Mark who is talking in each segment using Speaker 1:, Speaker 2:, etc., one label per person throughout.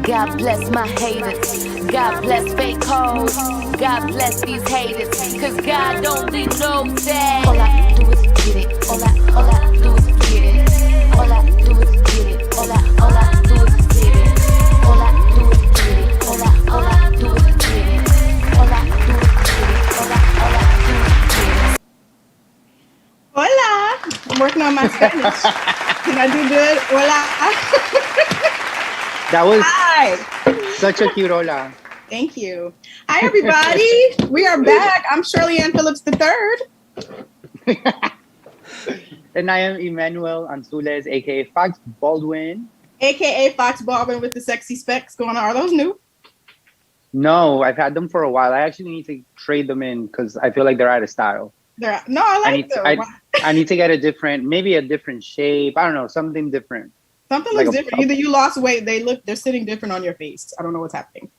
Speaker 1: God bless my haters. God bless fake hoes. God bless these haters. Cause God only knows that. All I do is get it. All I do is get it. All I do is get it. All I do is get it. All I do is get it. All I do is get it. All I do is get it. All I do is get it.
Speaker 2: Hola. I'm working on my Spanish. Did I do good? Hola.
Speaker 3: That was
Speaker 2: Hi.
Speaker 3: such a cute hola.
Speaker 2: Thank you. Hi, everybody. We are back. I'm Shirley Ann Phillips III.
Speaker 3: And I am Emmanuel Anzules, aka Fox Baldwin.
Speaker 2: AKA Fox Baldwin with the sexy specs going on. Are those new?
Speaker 3: No, I've had them for a while. I actually need to trade them in because I feel like they're out of style.
Speaker 2: No, I
Speaker 3: I
Speaker 2: like
Speaker 3: need to,
Speaker 2: them.
Speaker 3: I need to get maybe a different shape. I don't know, something different.
Speaker 2: Something
Speaker 3: Like
Speaker 2: looks different. Either you lost weight, they're sitting different on your face. I don't know what's happening.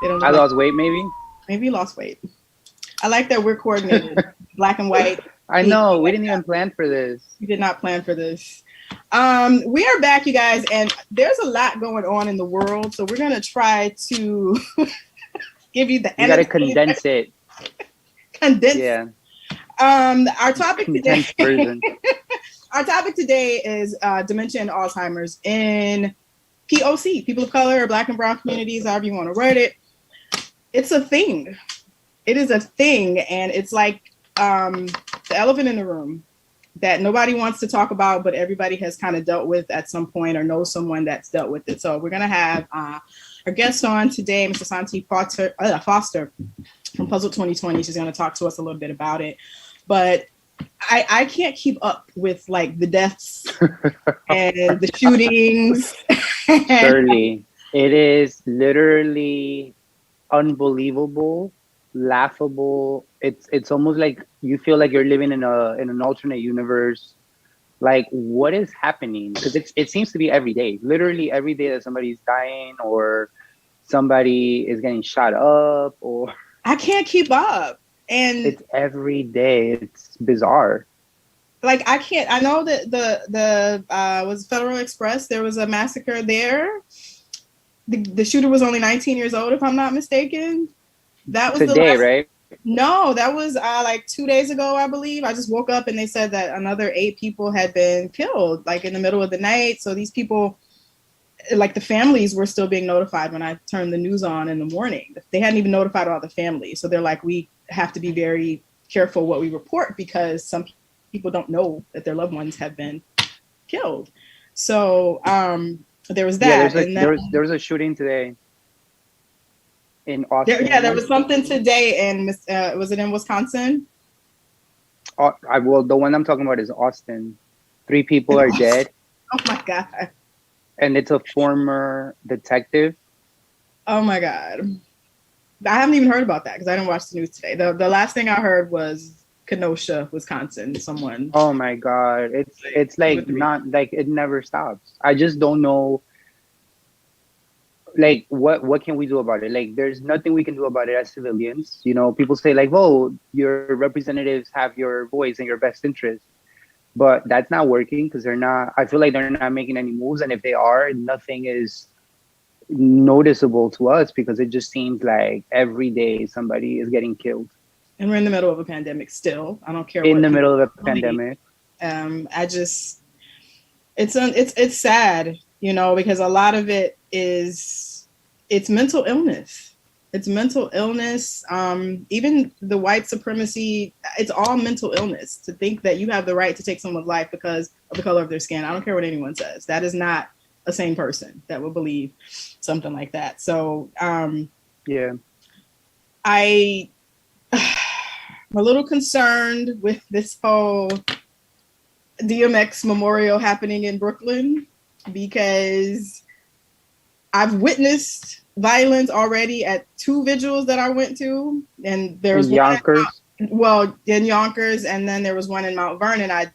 Speaker 2: They don't look
Speaker 3: I
Speaker 2: like
Speaker 3: lost weight, maybe.
Speaker 2: Maybe you lost weight. I like that we're coordinated. Black and white.
Speaker 3: I know we didn't even plan for this.
Speaker 2: We did not plan for this. We are back, you guys, and there's a lot going on in the world, so we're gonna try to give you the
Speaker 3: You gotta condense it.
Speaker 2: Condense.
Speaker 3: Yeah.
Speaker 2: Our topic today.
Speaker 3: Version.
Speaker 2: Our topic today is dementia and Alzheimer's in POC, people of color, or Black and Brown communities, however you want to word it. It's a thing. It is a thing, and it's like the elephant in the room that nobody wants to talk about, but everybody has kind of dealt with at some point or knows someone that's dealt with it. So we're going to have our guest on today, Mr. Asoniti Foster from Puzzle 2020. She's going to talk to us a little bit about it. But I can't keep up with like the deaths and the shootings.
Speaker 3: Surely. It is literally unbelievable, laughable. It's almost like you feel like you're living in an alternate universe. Like, what is happening? Because it seems to be every day. Literally every day that somebody's dying or somebody is getting shot up, or
Speaker 2: I can't keep up. And
Speaker 3: it's every day. It's bizarre.
Speaker 2: Like I can't. I know that the was Federal Express. There was a massacre there. The shooter was only 19 years old, if I'm not mistaken. That was
Speaker 3: today, right?
Speaker 2: No, that was like 2 days ago, I believe. I just woke up and they said that another 8 people had been killed, like in the middle of the night. So these people, like the families, were still being notified when I turned the news on in the morning. They hadn't even notified all the families. So they're like, we have to be very careful what we report because some people don't know that their loved ones have been killed. So there was that.
Speaker 3: Yeah, there was a shooting today in Austin.
Speaker 2: There was something today in was it in Wisconsin?
Speaker 3: Well, the one I'm talking about is Austin. 3 people are dead.
Speaker 2: Oh my God.
Speaker 3: And it's a former detective.
Speaker 2: Oh my God. I haven't even heard about that because I didn't watch the news today. The last thing I heard was Kenosha, Wisconsin. Someone.
Speaker 3: Oh my God. It's like not like it never stops. I just don't know. Like what can we do about it? Like there's nothing we can do about it as civilians. You know, people say like, "Oh, your representatives have your voice and your best interest," but that's not working because they're not. I feel like they're not making any moves, and if they are, nothing is noticeable to us because it just seems like every day somebody is getting killed.
Speaker 2: And we're in the middle of a pandemic still. I don't care.
Speaker 3: In the middle of a pandemic.
Speaker 2: It's sad, you know, because a lot of it is it's mental illness. It's mental illness. Even the white supremacy, it's all mental illness to think that you have the right to take someone's life because of the color of their skin. I don't care what anyone says. That is not a sane person that will believe something like that. So
Speaker 3: yeah,
Speaker 2: I'm a little concerned with this whole DMX memorial happening in Brooklyn because I've witnessed violence already at 2 vigils that I went to, and there was
Speaker 3: in Yonkers.
Speaker 2: In Yonkers, and then there was one in Mount Vernon. I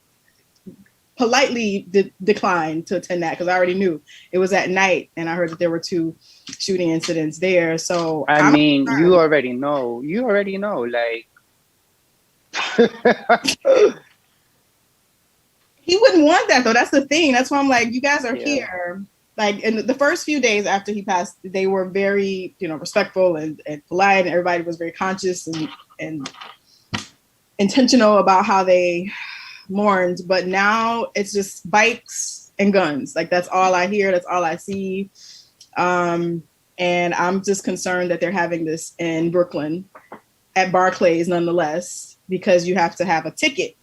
Speaker 2: politely declined to attend that because I already knew it was at night, and I heard that there were 2 shooting incidents there. So
Speaker 3: I mean, you already know. Like,
Speaker 2: he wouldn't want that though. That's the thing. That's why I'm like, you guys are here. like in the first few days after he passed, they were very, respectful and polite, and everybody was very conscious and intentional about how they mourned. But now it's just bikes and guns. Like that's all I hear. That's all I see. And I'm just concerned that they're having this in Brooklyn at Barclays nonetheless, because you have to have a ticket,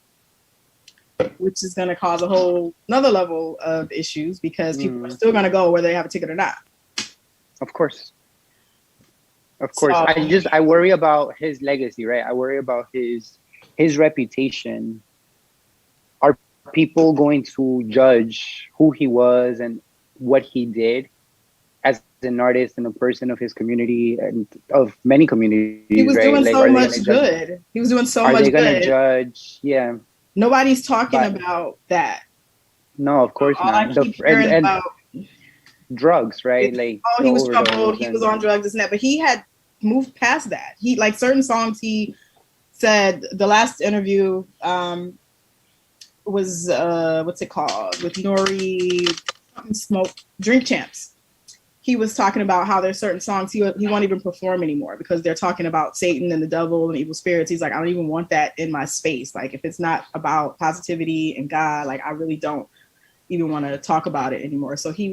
Speaker 2: which is going to cause a whole another level of issues because people are still going to go whether they have a ticket or not.
Speaker 3: Of course. Of
Speaker 2: So,
Speaker 3: course. I worry about his legacy, right? I worry about his reputation. Are people going to judge who he was and what he did as an artist and a person of his community and of many communities,
Speaker 2: he was
Speaker 3: right?
Speaker 2: doing
Speaker 3: Like,
Speaker 2: so much good. He was doing so
Speaker 3: are
Speaker 2: much
Speaker 3: they gonna
Speaker 2: good.
Speaker 3: judge? Yeah.
Speaker 2: Nobody's talking
Speaker 3: But
Speaker 2: about that.
Speaker 3: no, of course
Speaker 2: All I
Speaker 3: not.
Speaker 2: keep hearing
Speaker 3: And
Speaker 2: about
Speaker 3: drugs, right?
Speaker 2: is,
Speaker 3: Like
Speaker 2: oh,
Speaker 3: the
Speaker 2: he was troubled,
Speaker 3: overdose
Speaker 2: he was
Speaker 3: and
Speaker 2: on drugs, this and that. But he had moved past that. He like certain songs he said the last interview was what's it called with Nori Smoke Drink Champs. He was talking about how there's certain songs he won't even perform anymore because they're talking about Satan and the devil and evil spirits. He's like, I don't even want that in my space. Like if it's not about positivity and God, like I really don't even want to talk about it anymore. So he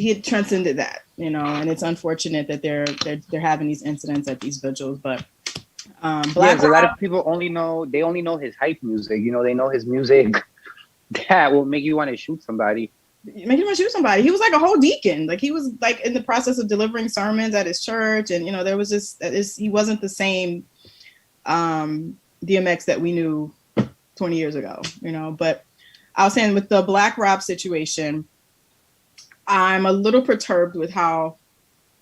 Speaker 2: had transcended that, and it's unfortunate that they're having these incidents at these vigils. But
Speaker 3: yes, a lot of people only know his hype music. They know his music that will make you want to shoot somebody.
Speaker 2: Make him shoot somebody. He was like a whole deacon. Like he was like in the process of delivering sermons at his church, and there was just he wasn't the same DMX that we knew 20 years ago. But I was saying with the Black Rob situation, I'm a little perturbed with how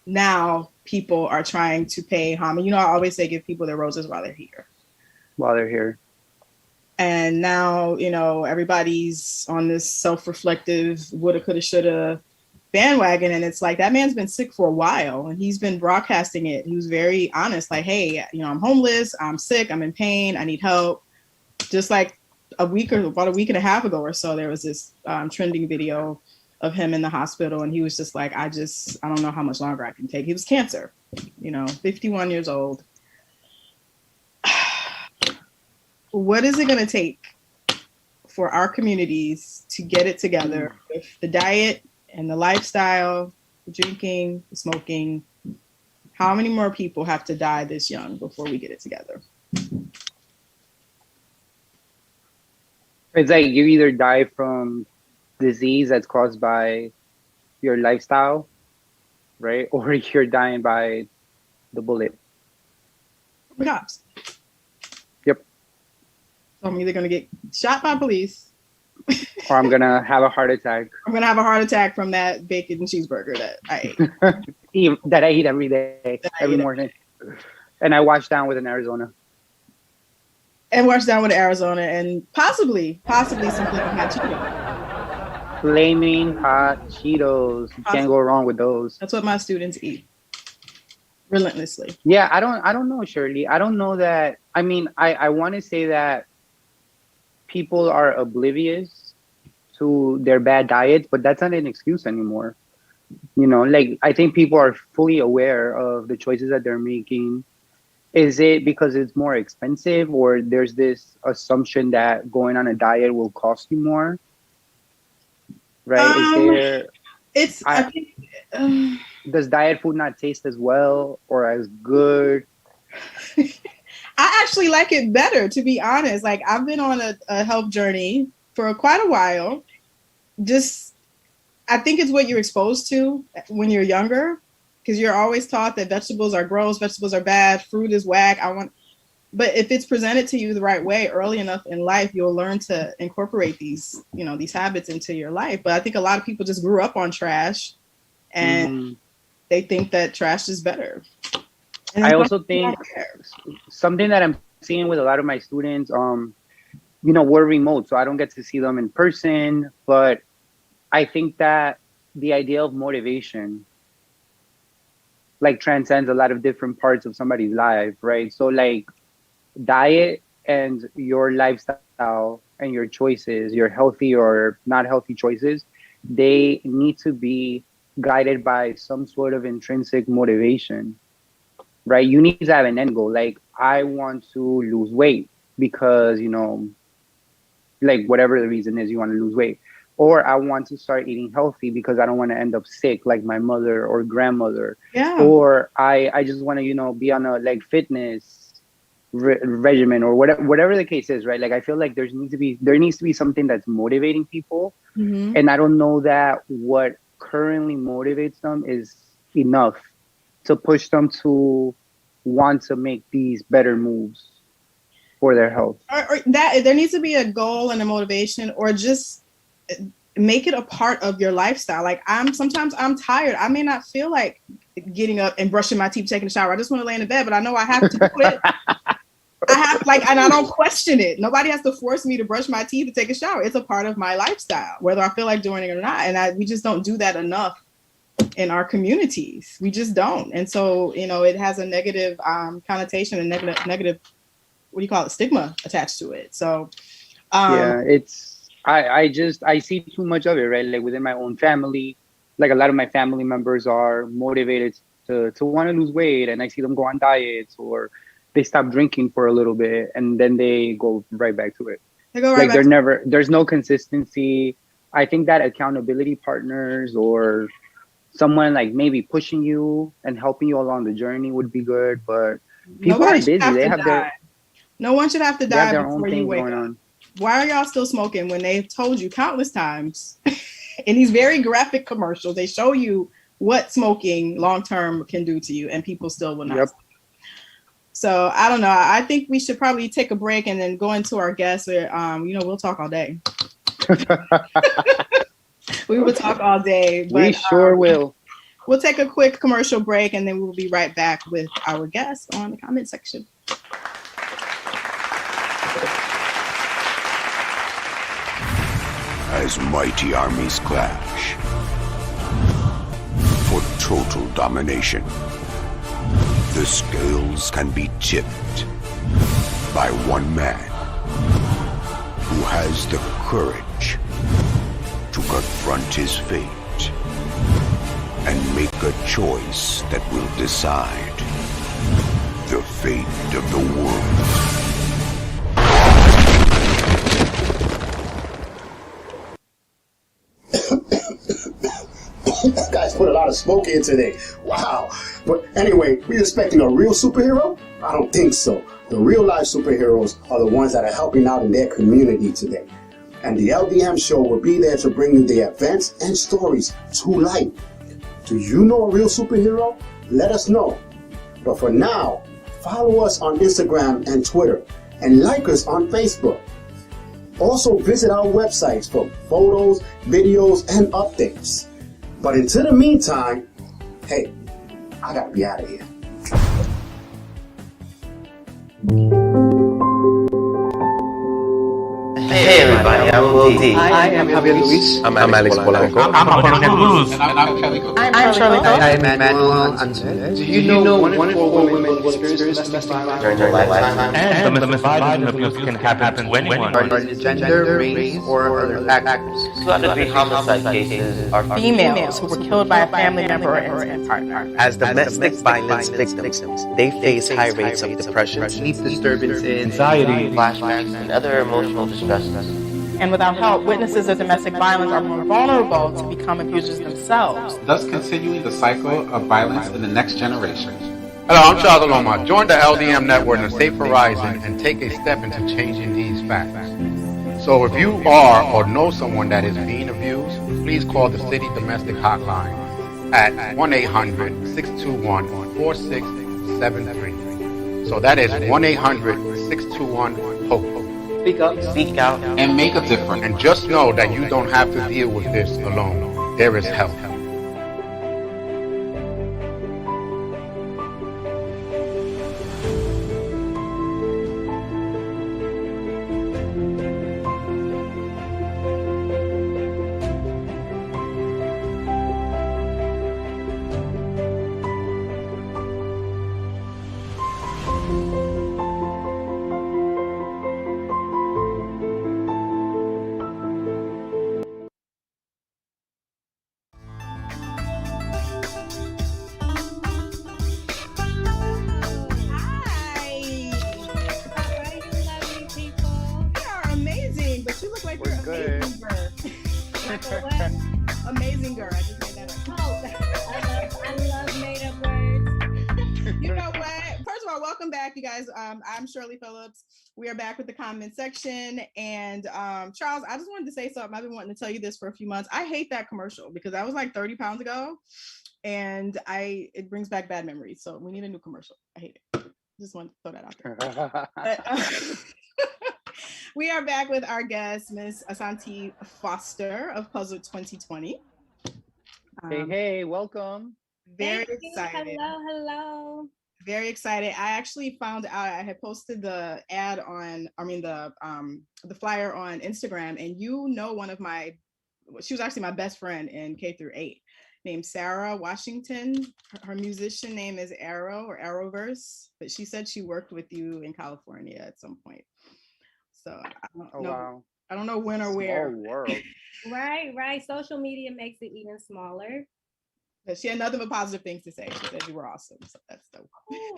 Speaker 2: now people are trying to pay homage. I always say give people their roses while they're here.
Speaker 3: While they're here.
Speaker 2: And now, everybody's on this self-reflective, woulda, coulda, shoulda bandwagon. And it's like, that man's been sick for a while and he's been broadcasting it. He was very honest, like, hey, I'm homeless, I'm sick, I'm in pain, I need help. Just like about a week and a half ago or so, there was this trending video of him in the hospital. And he was just like, I don't know how much longer I can take. He was cancer, 51 years old. What is it going to take for our communities to get it together with the diet and the lifestyle, the drinking, the smoking? How many more people have to die this young before we get it together?
Speaker 3: It's like you either die from disease that's caused by your lifestyle, right? Or you're dying by the bullet.
Speaker 2: The cops.
Speaker 3: Yep.
Speaker 2: So I'm either going to get shot by police
Speaker 3: or I'm going to have a heart attack.
Speaker 2: I'm going to have a heart attack from that bacon and cheeseburger that I
Speaker 3: ate. That I eat every day, every morning. And I wash down with an Arizona.
Speaker 2: And wash down with Arizona and possibly some flaming hot Cheetos.
Speaker 3: Flaming hot Cheetos. You can't go wrong with those.
Speaker 2: That's what my students eat. Relentlessly.
Speaker 3: Yeah, I don't know, Shirley. I don't know that. I mean, I want to say that people are oblivious to their bad diets, but that's not an excuse anymore. Like I think people are fully aware of the choices that they're making. Is it because it's more expensive, or there's this assumption that going on a diet will cost you more? Right? I think, does diet food not taste as well or as good?
Speaker 2: I actually like it better, to be honest. Like I've been on a health journey for quite a while. I think it's what you're exposed to when you're younger, because you're always taught that vegetables are gross, vegetables are bad, fruit is whack. But if it's presented to you the right way early enough in life, you'll learn to incorporate these habits into your life. But I think a lot of people just grew up on trash and they think that trash is better. And
Speaker 3: I also think something that I'm seeing with a lot of my students, we're remote, so I don't get to see them in person, but I think that the idea of motivation like transcends a lot of different parts of somebody's life, right? So like diet and your lifestyle and your choices, your healthy or not healthy choices, they need to be guided by some sort of intrinsic motivation, right? You need to have an end goal. Like, I want to lose weight because, like whatever the reason is, you want to lose weight. Or I want to start eating healthy because I don't want to end up sick like my mother or grandmother.
Speaker 2: Yeah.
Speaker 3: Or I just want to, be on a like fitness regimen or whatever the case is, right? Like I feel like there needs to be something that's motivating people.
Speaker 2: Hmm.
Speaker 3: And I don't know that what currently motivates them is enough to push them to want to make these better moves for their health.
Speaker 2: Or that there needs to be a goal and a motivation, or just make it a part of your lifestyle. Like sometimes I'm tired. I may not feel like getting up and brushing my teeth, taking a shower. I just want to lay in the bed, but I know I have to do it. I have and I don't question it. Nobody has to force me to brush my teeth and take a shower. It's a part of my lifestyle, whether I feel like doing it or not. And we just don't do that enough in our communities. We just don't. And so, it has a negative connotation and negative, what do you call it, stigma attached to it. So,
Speaker 3: Yeah, it's I see too much of it, right? Like within my own family, like a lot of my family members are motivated to want to lose weight, and I see them go on diets, or they stop drinking for a little bit and then they go right back to it.
Speaker 2: they go right
Speaker 3: Like
Speaker 2: back.
Speaker 3: there's no consistency. I think that accountability partners or someone like maybe pushing you and helping you along the journey would be good, but people are
Speaker 2: Nobody should
Speaker 3: busy.
Speaker 2: have
Speaker 3: They
Speaker 2: to
Speaker 3: have their
Speaker 2: die. No one should have to
Speaker 3: they have
Speaker 2: die
Speaker 3: their own
Speaker 2: before you
Speaker 3: thing
Speaker 2: wake
Speaker 3: going
Speaker 2: up.
Speaker 3: on.
Speaker 2: Why are y'all still smoking when they've told you countless times in these very graphic commercials? They show you what smoking long term can do to you, and people still will not.
Speaker 3: Yep.
Speaker 2: So I don't know. I think we should probably take a break and then go into our guests. Where we'll talk all day. We will talk all day. But,
Speaker 3: We sure will.
Speaker 2: We'll take a quick commercial break and then we'll be right back with our guests on the comment section.
Speaker 4: As mighty armies clash for total domination, the scales can be tipped by one man who has the courage to confront his fate and make a choice that will decide the fate of the world.
Speaker 5: Guys put a lot of smoke in today. Wow. But anyway, we expecting a real superhero? I don't think so. The real life superheroes are the ones that are helping out in their community today. And the LDM show will be there to bring you the events and stories to light. Do you know a real superhero? Let us know. But for now, follow us on Instagram and Twitter, and like us on Facebook. Also visit our websites for photos, videos, and updates. But until the meantime, hey, I gotta be out of here.
Speaker 6: Hey everybody, I'm Will D.
Speaker 7: I am Javier Luis.
Speaker 8: I'm Alex Polanco.
Speaker 7: I'm Jorge Cruz.
Speaker 9: I'm Shirley Cook.
Speaker 7: I'm Emmanuel Anzalez. Do you know one in four women will experience domestic violence
Speaker 6: During their lifetime.
Speaker 7: and domestic violence abuse can happen to anyone, regardless of gender, race, or other factors?
Speaker 6: 2 out of 3 homicide cases are
Speaker 9: Females who were killed by a family member or partner.
Speaker 8: As domestic violence victims, they face high rates of depression, sleep disturbances,
Speaker 7: Anxiety,
Speaker 6: flashbacks, and other emotional distresses.
Speaker 9: And without help, witnesses of domestic violence are more vulnerable to become abusers themselves.
Speaker 10: thus continuing the cycle of violence in the next generation.
Speaker 11: Hello, I'm Charles Aloma. Join the LDM network and Safe Horizon and take a step into changing these facts. So if you are or know someone that is being abused, please call the City Domestic Hotline at 1-800-621-4673. So that is 1-800-621-HOPE.
Speaker 7: speak up,
Speaker 6: Speak out.
Speaker 10: And make a difference.
Speaker 11: And just know that you don't have to deal with this alone. There is help.
Speaker 12: Michael what?
Speaker 2: Amazing girl. I just made that up.
Speaker 12: Oh, I love made up words.
Speaker 2: You know what? First of all, welcome back, you guys. I'm Shirley Phillips. We are back with the comment section. And Charles, I just wanted to say something. I've been wanting to tell you this for a few months. I hate that commercial because that was like 30 pounds ago. And it brings back bad memories. So we need a new commercial. I hate it. Just wanted to throw that out there. But, we are back with our guest, Miss Asoniti Foster of Puzzle 2020.
Speaker 3: Hey, welcome.
Speaker 2: Very excited.
Speaker 12: Hello.
Speaker 2: Very excited. I actually found out I had posted the ad the flyer on Instagram, and she was actually my best friend in K through 8, named Sarah Washington. Her musician name is Arrow or Arrowverse, but she said she worked with you in California at some point. So I don't know. Wow. I don't know when or where.
Speaker 3: Small world.
Speaker 12: Right. Social media makes it even smaller.
Speaker 2: But she had nothing but positive things to say. She said you were awesome. So that's dope.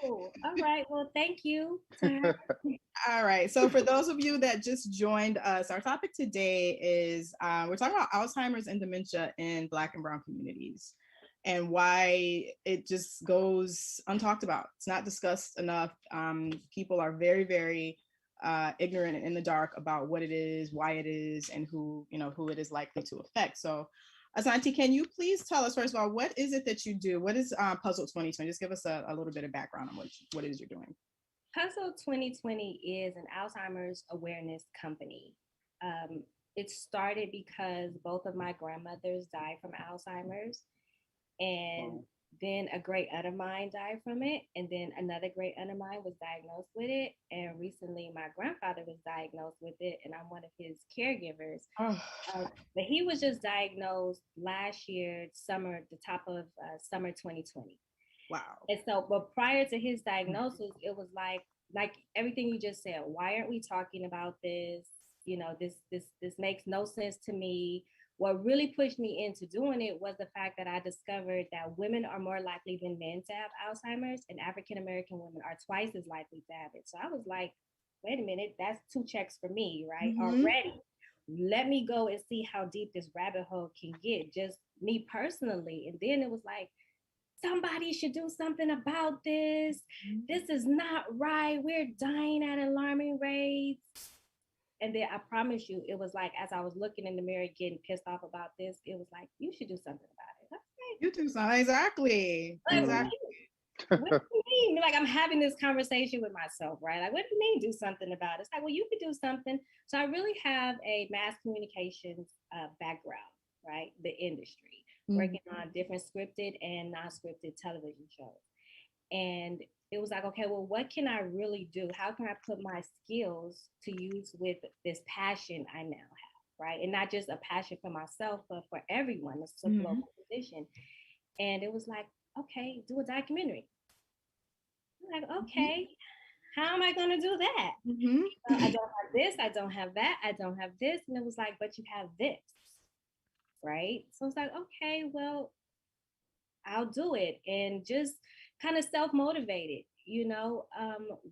Speaker 12: Oh, all right. Well, thank you.
Speaker 2: All right. So for those of you that just joined us, our topic today is we're talking about Alzheimer's and dementia in Black and Brown communities and why it just goes untalked about. It's not discussed enough. People are very, very ignorant and in the dark about what it is, why it is, and who it is likely to affect. So Asoniti, can you please tell us, first of all, what is it that you do? What is Puzzle 2020? Just give us a little bit of background on what it is you're doing.
Speaker 12: Puzzle 2020 is an Alzheimer's awareness company. It started because both of my grandmothers died from Alzheimer's, and then a great aunt of mine died from it, and then another great aunt of mine was diagnosed with it, and recently my grandfather was diagnosed with it, and I'm one of his caregivers. But he was just diagnosed last year, the top of summer 2020.
Speaker 2: Wow.
Speaker 12: And so, but prior to his diagnosis, it was like everything you just said. Why aren't we talking about this? This makes no sense to me. What really pushed me into doing it was the fact that I discovered that women are more likely than men to have Alzheimer's, and African-American women are twice as likely to have it. So I was like, wait a minute, that's 2 checks for me, right? Already. Let me go and see how deep this rabbit hole can get, just me personally. And then it was like, somebody should do something about this. This is not right. We're dying at alarming rates. And then I promise you, it was like, as I was looking in the mirror, getting pissed off about this, it was like, you should do something about it. Okay.
Speaker 2: You do something. Exactly.
Speaker 12: What do you mean? Like, I'm having this conversation with myself, right? Like, what do you mean do something about it? It's like, well, you could do something. So I really have a mass communications background, right? The industry, working on different scripted and non-scripted television shows. And it was like, okay, well, what can I really do? How can I put my skills to use with this passion I now have, right? And not just a passion for myself, but for everyone. It's a global position. And it was like, okay, do a documentary. I'm like, okay, how am I going to do that? I don't have this, I don't have that, I don't have this. And it was like, but you have this, right? So it's like, okay, well, I'll do it. And just kind of self-motivated,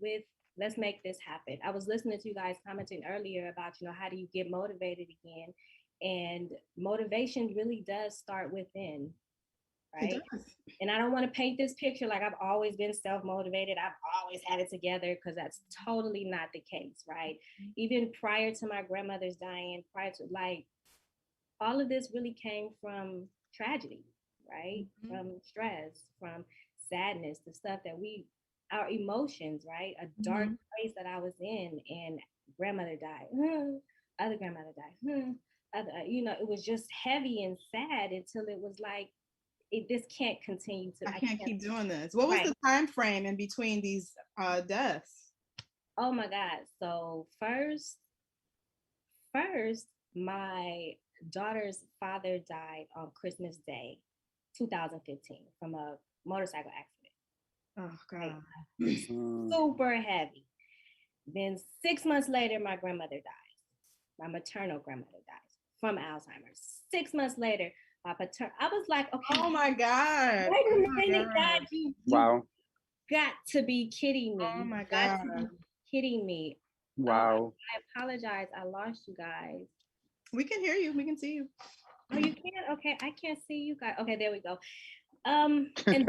Speaker 12: with let's make this happen. I was listening to you guys commenting earlier about, how do you get motivated again? And motivation really does start within, right? And I don't want to paint this picture like I've always been self-motivated. I've always had it together, because that's totally not the case, right? Even prior to my grandmother's dying, prior to all of this really came from tragedy, right? From stress, from sadness, the stuff that our emotions, right? A dark place that I was in, and grandmother died, other grandmother died, it was just heavy and sad until it was like, this can't continue to.
Speaker 2: I can't keep doing this. What was the time frame in between these deaths?
Speaker 12: Oh my God. So first, my daughter's father died on Christmas Day, 2015, from a motorcycle accident.
Speaker 2: Oh God.
Speaker 12: Super heavy. Then 6 months later, my grandmother dies. My maternal grandmother dies from Alzheimer's. 6 months later, I was like, okay.
Speaker 2: Oh my God.
Speaker 12: Wait a minute, God, you got to be kidding me.
Speaker 2: Oh my God.
Speaker 12: Got to be kidding me.
Speaker 3: Wow.
Speaker 12: I apologize. I lost you guys.
Speaker 2: We can hear you. We can see you.
Speaker 12: Oh, you can? Okay, I can't see you guys. Okay, there we go. And then,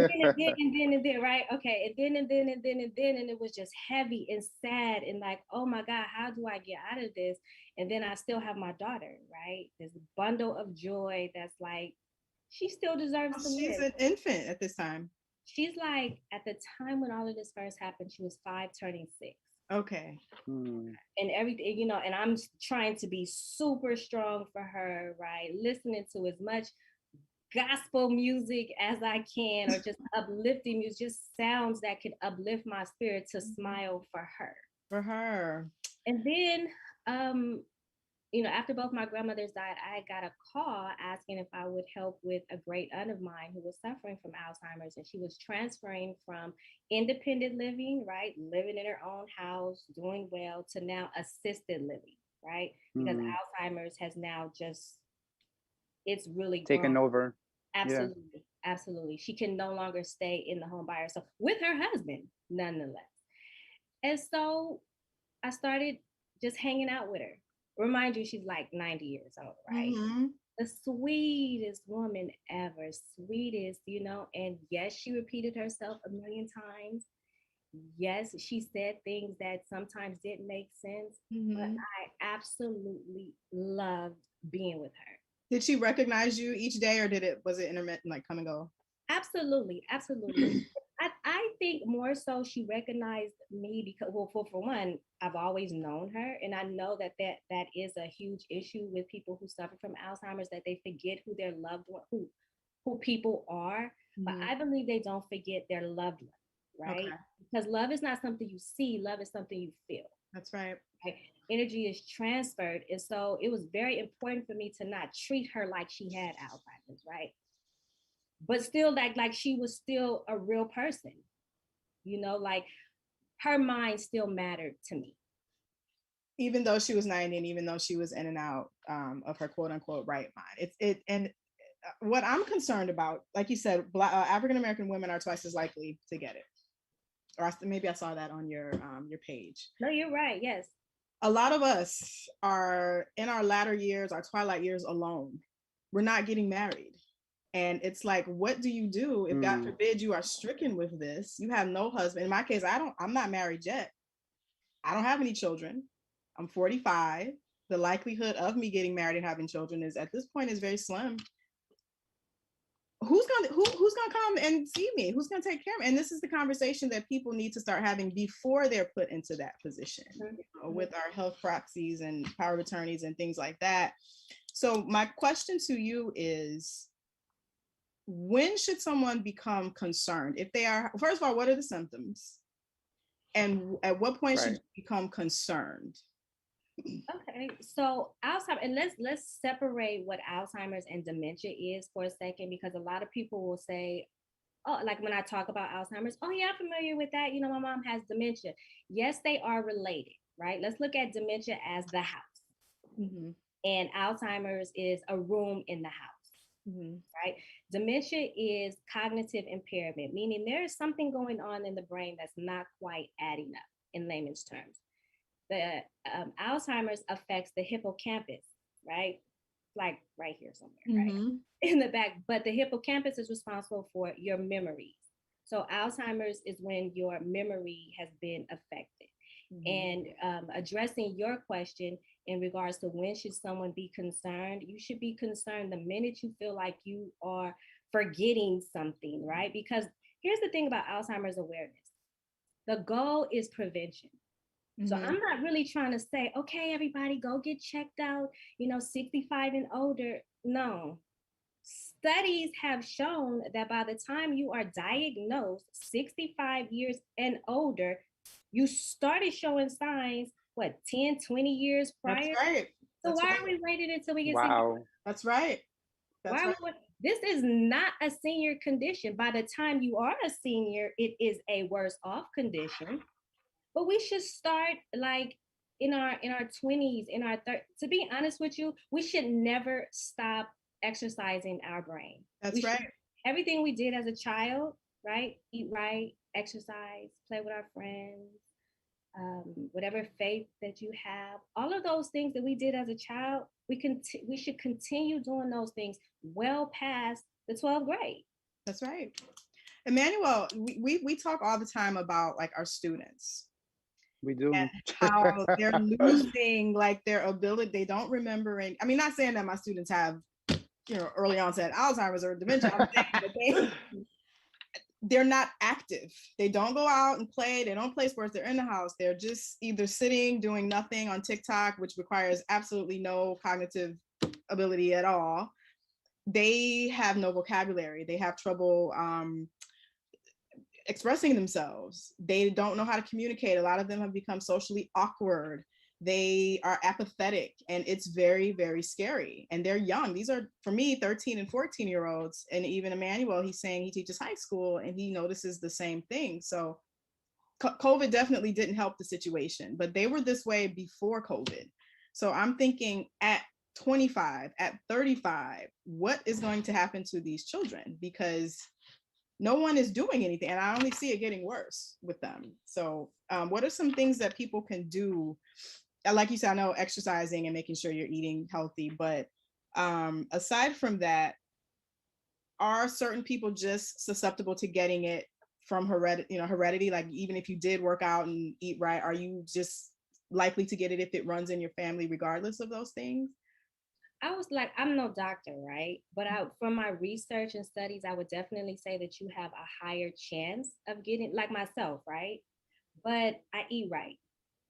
Speaker 12: right? Okay, and it was just heavy and sad and like, oh my God, how do I get out of this? And then I still have my daughter, right? This bundle of joy that's like, she still deserves to
Speaker 2: She's
Speaker 12: live.
Speaker 2: an infant at this time.
Speaker 12: She's like, at the time when all of this first happened, she was 5 turning 6.
Speaker 2: Okay.
Speaker 12: And everything, you know, and I'm trying to be super strong for her, right? Listening to as much gospel music as I can, or just uplifting music, just sounds that could uplift my spirit to smile for her.
Speaker 2: For her.
Speaker 12: And then, you know, after both my grandmothers died, I got a call asking if I would help with a great aunt of mine who was suffering from Alzheimer's, and she was transferring from independent living, right, living in her own house, doing well, to now assisted living, right? Because Alzheimer's has now just, it's really
Speaker 3: taken over.
Speaker 12: Absolutely. Yeah. Absolutely. She can no longer stay in the home by herself with her husband, nonetheless. And so I started just hanging out with her. Remind you, she's like 90 years old, right? Mm-hmm. The sweetest woman ever, sweetest, you know, and yes, she repeated herself a million times. Yes, she said things that sometimes didn't make sense, but I absolutely loved being with her.
Speaker 2: Did she recognize you each day, or was it intermittent, like come and go?
Speaker 12: Absolutely. I think more so she recognized me because, well, for one, I've always known her, and I know that is a huge issue with people who suffer from Alzheimer's, that they forget who their loved one, who people are. But I believe they don't forget their loved one, right? Okay. Because love is not something you see, love is something you feel.
Speaker 2: That's right.
Speaker 12: Energy is transferred, and so it was very important for me to not treat her like she had Alzheimer's, right? But still, like she was still a real person, you know, like her mind still mattered to me.
Speaker 2: Even though she was 90, and even though she was in and out of her quote unquote right mind. And what I'm concerned about, like you said, African American women are twice as likely to get it. Or maybe I saw that on your page.
Speaker 12: No, you're right. Yes.
Speaker 2: A lot of us are in our latter years, our twilight years, alone. We're not getting married. And it's like, what do you do if God forbid you are stricken with this? You have no husband. In my case, I'm not married yet. I don't have any children. I'm 45. The likelihood of me getting married and having children is, at this point, is very slim. Who's gonna come and see me? Who's gonna take care of me? And this is the conversation that people need to start having before they're put into that position, with our health proxies and power of attorneys and things like that. So my question to you is, when should someone become concerned? If they are, first of all, what are the symptoms? And at what point should you become concerned?
Speaker 12: Okay, so Alzheimer's, and let's separate what Alzheimer's and dementia is for a second, because a lot of people will say, oh, like when I talk about Alzheimer's, oh yeah, I'm familiar with that. You know, my mom has dementia. Yes, they are related, right? Let's look at dementia as the house. And Alzheimer's is a room in the house, right? Dementia is cognitive impairment, meaning there is something going on in the brain that's not quite adding up, in layman's terms. The Alzheimer's affects the hippocampus, right? Like right here somewhere, right? In the back. But the hippocampus is responsible for your memories. So Alzheimer's is when your memory has been affected. And addressing your question in regards to when should someone be concerned, you should be concerned the minute you feel like you are forgetting something, right? Because here's the thing about Alzheimer's awareness. The goal is prevention. So I'm not really trying to say, okay, everybody go get checked out, 65 and older. No. Studies have shown that by the time you are diagnosed 65 years and older, you started showing signs, 10, 20 years prior?
Speaker 2: That's right.
Speaker 12: So why are we waiting until we get
Speaker 2: 65? That's right.
Speaker 12: This is not a senior condition. By the time you are a senior, it is a worse off condition. But we should start like in our 20s, in our 30s. To be honest with you, we should never stop exercising our brain.
Speaker 2: That's right.
Speaker 12: Everything we did as a child, right? Eat right, exercise, play with our friends, whatever faith that you have, all of those things that we did as a child, we should continue doing those things well past the 12th grade.
Speaker 2: That's right. Emmanuel, we talk all the time about like our students.
Speaker 3: We do.
Speaker 2: And how they're losing like their ability. They don't remember. I mean, not saying that my students have, early onset Alzheimer's or dementia. I'm saying that they're not active. They don't go out and play. They don't play sports. They're in the house. They're just either sitting, doing nothing on TikTok, which requires absolutely no cognitive ability at all. They have no vocabulary. They have trouble expressing themselves. They don't know how to communicate. A lot of them have become socially awkward. They are apathetic, and it's very, very scary. And they're young. These are, for me, 13 and 14-year-olds. And even Emmanuel, he's saying he teaches high school and he notices the same thing. So COVID definitely didn't help the situation, but they were this way before COVID. So I'm thinking at 25, at 35, what is going to happen to these children? Because no one is doing anything, and I only see it getting worse with them. So what are some things that people can do? Like you said, I know exercising and making sure you're eating healthy, but aside from that, are certain people just susceptible to getting it from heredity? Like even if you did work out and eat right, are you just likely to get it if it runs in your family regardless of those things?
Speaker 12: I was like, I'm no doctor, right? But from my research and studies, I would definitely say that you have a higher chance of getting, like myself, right? But I eat right.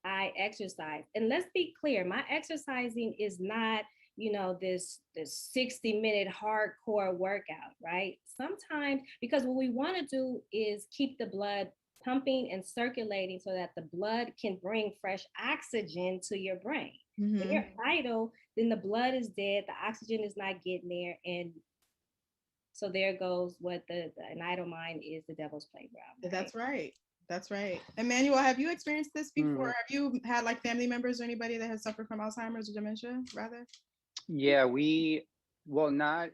Speaker 12: I exercise. And let's be clear, my exercising is not, this 60-minute hardcore workout, right? Sometimes, because what we want to do is keep the blood pumping and circulating so that the blood can bring fresh oxygen to your brain. Mm-hmm. When you're idle, then the blood is dead, the oxygen is not getting there. And so there goes what an idle mind is the devil's playground.
Speaker 2: Right? That's right. That's right. Emmanuel, have you experienced this before? Have you had like family members or anybody that has suffered from Alzheimer's or dementia, rather?
Speaker 3: Yeah, not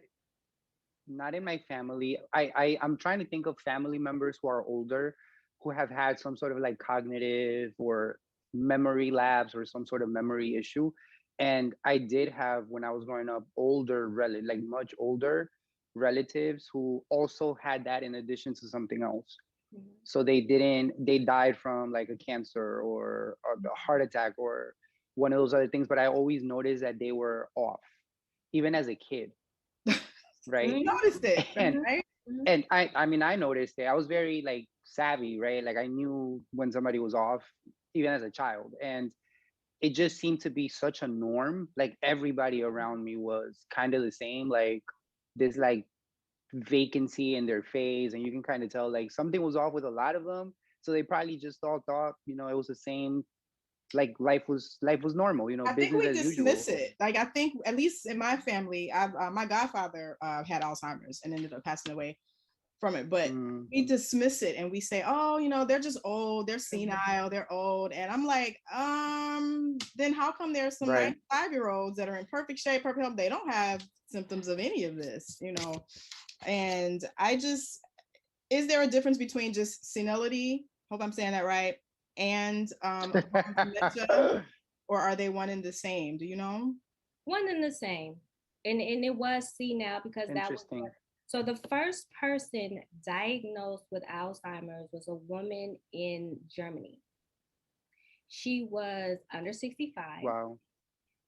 Speaker 3: in my family. I'm trying to think of family members who are older, who have had some sort of like cognitive or memory lapse or some sort of memory issue. And I did have, when I was growing up, much older relatives who also had that in addition to something else. Mm-hmm. So they died from like a cancer or a heart attack or one of those other things. But I always noticed that they were off, even as a kid. Right?
Speaker 2: You noticed it, right?
Speaker 3: And I noticed it. I was very like savvy, right? Like I knew when somebody was off, even as a child. And it just seemed to be such a norm. Like everybody around me was kind of the same, like this like vacancy in their face. And you can kind of tell like something was off with a lot of them. So they probably just all thought, it was the same. Like life was normal,
Speaker 2: I think we dismiss it. Like I think, at least in my family, my godfather had Alzheimer's and ended up passing away from it. But we dismiss it and we say, oh, they're just old, they're senile, they're old. And I'm like, then how come there's some 95-year-olds that are in perfect shape, perfect health? They don't have symptoms of any of this, And is there a difference between just senility? Hope I'm saying that right. And dementia, or are they one and the same? Do you know?
Speaker 12: One and the same. And it was senile because that was so the first person diagnosed with Alzheimer's was a woman in Germany. She was under 65.
Speaker 3: Wow.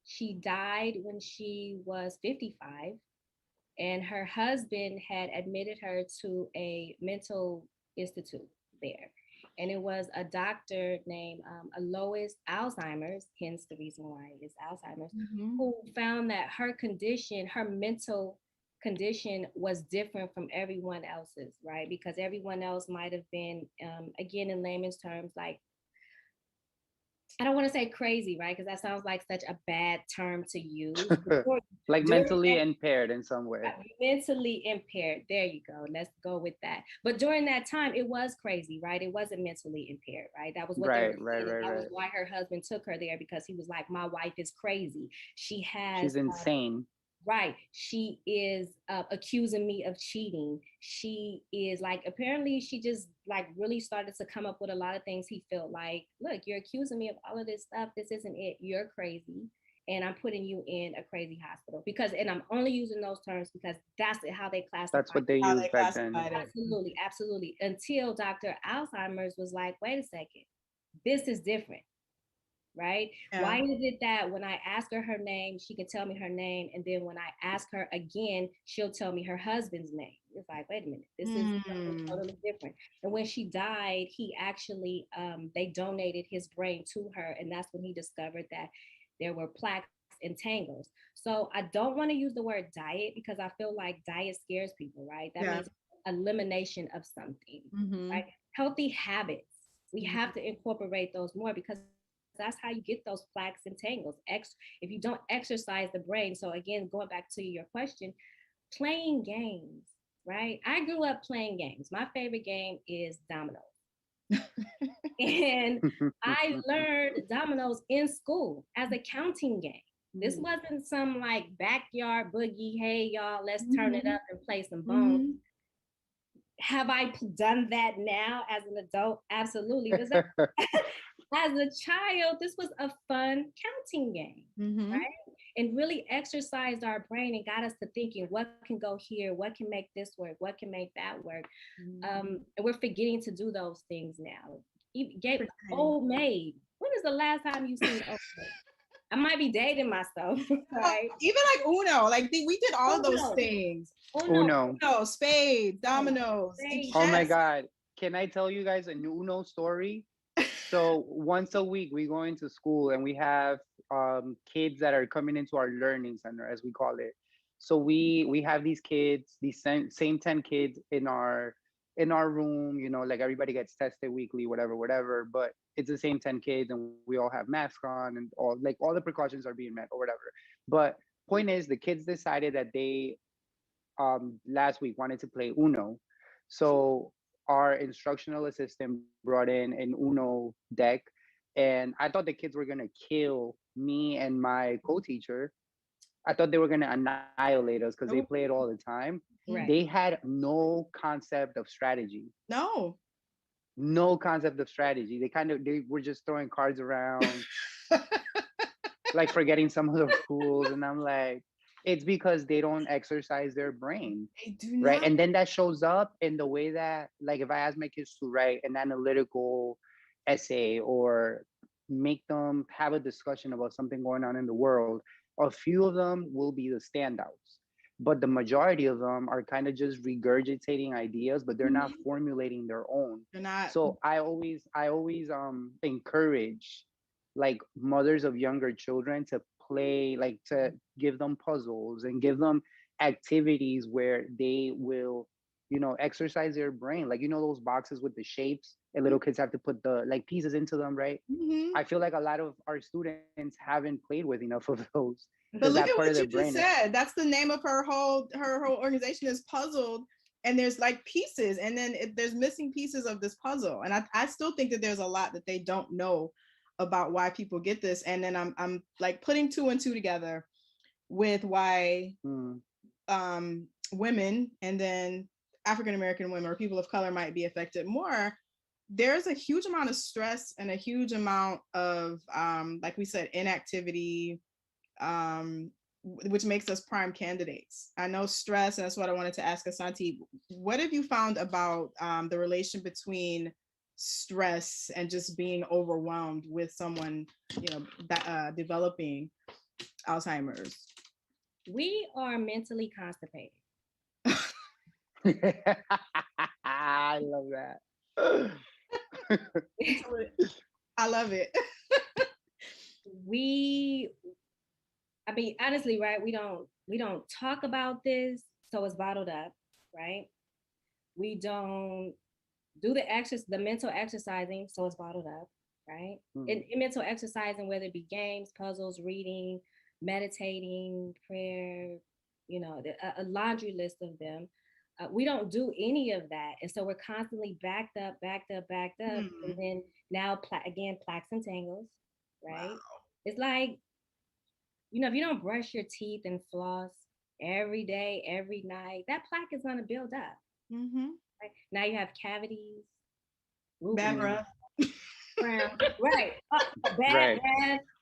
Speaker 12: She died when she was 55, and her husband had admitted her to a mental institute there. And it was a doctor named Alois Alzheimer's, hence the reason why it's Alzheimer's, who found that her condition, her mental condition was different from everyone else's, right? Because everyone else might have been, again, in layman's terms, like, I don't want to say crazy, right? Because that sounds like such a bad term to use.
Speaker 3: Like mentally impaired in some way.
Speaker 12: Mentally impaired. There you go. Let's go with that. But during that time, it was crazy, right? It wasn't mentally impaired, right? That was what they were saying. That was why her husband took her there, because he was like, my wife is crazy. She's
Speaker 3: insane.
Speaker 12: Right. She is accusing me of cheating. She is like, apparently, she just like really started to come up with a lot of things. He felt like, look, you're accusing me of all of this stuff. This isn't it. You're crazy. And I'm putting you in a crazy hospital because, and I'm only using those terms because that's how they classify.
Speaker 3: That's what they
Speaker 2: How
Speaker 3: used
Speaker 2: they
Speaker 3: back then.
Speaker 2: classified it.
Speaker 12: Absolutely, absolutely. Until Dr. Alzheimer's was like, wait a second, this is different, right?
Speaker 2: Yeah.
Speaker 12: Why is it that when I ask her her name, she can tell me her name, and then when I ask her again, she'll tell me her husband's name? It's like, wait a minute, this is something totally different. And when she died, he actually, they donated his brain to her, and that's when he discovered that there were plaques and tangles. So I don't want to use the word diet because I feel like diet scares people, right? That means elimination of something, right? Healthy habits. We have to incorporate those more because that's how you get those plaques and tangles. If you don't exercise the brain. So again, going back to your question, playing games, right? I grew up playing games. My favorite game is dominoes. And I learned dominoes in school as a counting game. This wasn't some like backyard boogie, hey y'all, let's turn it up and play some bones. Have I done that now as an adult? Absolutely. As a child, this was a fun counting game, right? And really exercised our brain and got us to thinking, what can go here? What can make this work? What can make that work? And we're forgetting to do those things now. Old Maid. When is the last time you seen Old Maid? I might be dating myself, right?
Speaker 2: Even like Uno, like we did all of those things.
Speaker 3: Uno,
Speaker 2: spades, dominoes.
Speaker 3: Oh my God. Can I tell you guys an Uno story? So once a week we go into school and we have kids that are coming into our learning center, as we call it. So we have these kids, these same 10 kids in our room, you know, like everybody gets tested weekly, whatever, but it's the same 10 kids and we all have masks on and all the precautions are being met or whatever. But point is, the kids decided that they last week wanted to play Uno. So our instructional assistant brought in an Uno deck, and I thought the kids were gonna kill me and my co-teacher. I thought they were gonna annihilate us because they play it all the time.
Speaker 12: Right.
Speaker 3: They had no concept of strategy. No concept of strategy. They were just throwing cards around, like forgetting some of the rules. And I'm like, it's because they don't exercise their brain.
Speaker 2: They do not.
Speaker 3: Right. And then that shows up in the way that, like, if I ask my kids to write an analytical essay or make them have a discussion about something going on in the world, a few of them will be the standouts. But the majority of them are kind of just regurgitating ideas, but they're not formulating their own.
Speaker 2: They're not.
Speaker 3: So I always encourage like mothers of younger children to play, like to give them puzzles and give them activities where they will, you know, exercise their brain. Like, you know, those boxes with the shapes and little kids have to put the like pieces into them, right? I feel like a lot of our students haven't played with enough of those.
Speaker 2: But look at what you just said. That's the name of her whole organization is Puzzled, and there's like pieces, and then there's missing pieces of this puzzle. And I still think that there's a lot that they don't know about why people get this. And then I'm like putting two and two together with why women and then African American women or people of color might be affected more. There's a huge amount of stress and a huge amount of like we said, inactivity, which makes us prime candidates. I know stress, and that's what I wanted to ask Asoniti. What have you found about the relation between stress and just being overwhelmed with someone, you know, that developing Alzheimer's?
Speaker 12: We are mentally constipated.
Speaker 3: I love that.
Speaker 2: I love it.
Speaker 12: I mean, honestly, right? We don't talk about this, so it's bottled up, right? We don't do the mental exercising, so it's bottled up, right? In mental exercising, whether it be games, puzzles, reading, meditating, prayer, you know, a laundry list of them. We don't do any of that. And so we're constantly backed up. And then now, again, plaques and tangles, right? Wow. It's like, you know, if you don't brush your teeth and floss, every day, every night, that plaque is going to build up. Right? Now you have cavities,
Speaker 2: bad breath,
Speaker 12: right? Bad
Speaker 3: Right.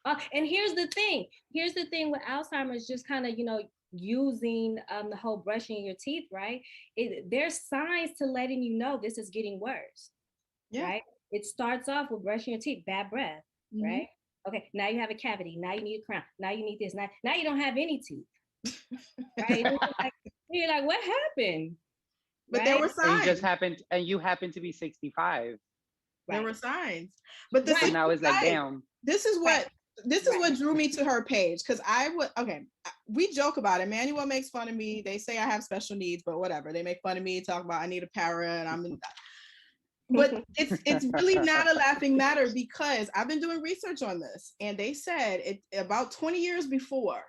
Speaker 12: breath. And here's the thing. Here's the thing with Alzheimer's, just kind of, using the whole brushing your teeth, right? There's signs to letting you know this is getting worse, right? It starts off with brushing your teeth, bad breath, right? Okay, now you have a cavity. Now you need a crown. Now you need this. Now you don't have any teeth, right? You're like, what happened?
Speaker 2: But there were signs.
Speaker 3: And you happen to be 65.
Speaker 2: There were signs. But
Speaker 3: so now it's like, damn.
Speaker 2: This is what drew me to her page, because we joke about it. Manuel makes fun of me. They say I have special needs, but whatever. They make fun of me, talk about I need a para, and but it's really not a laughing matter, because I've been doing research on this, and they said it about 20 years before,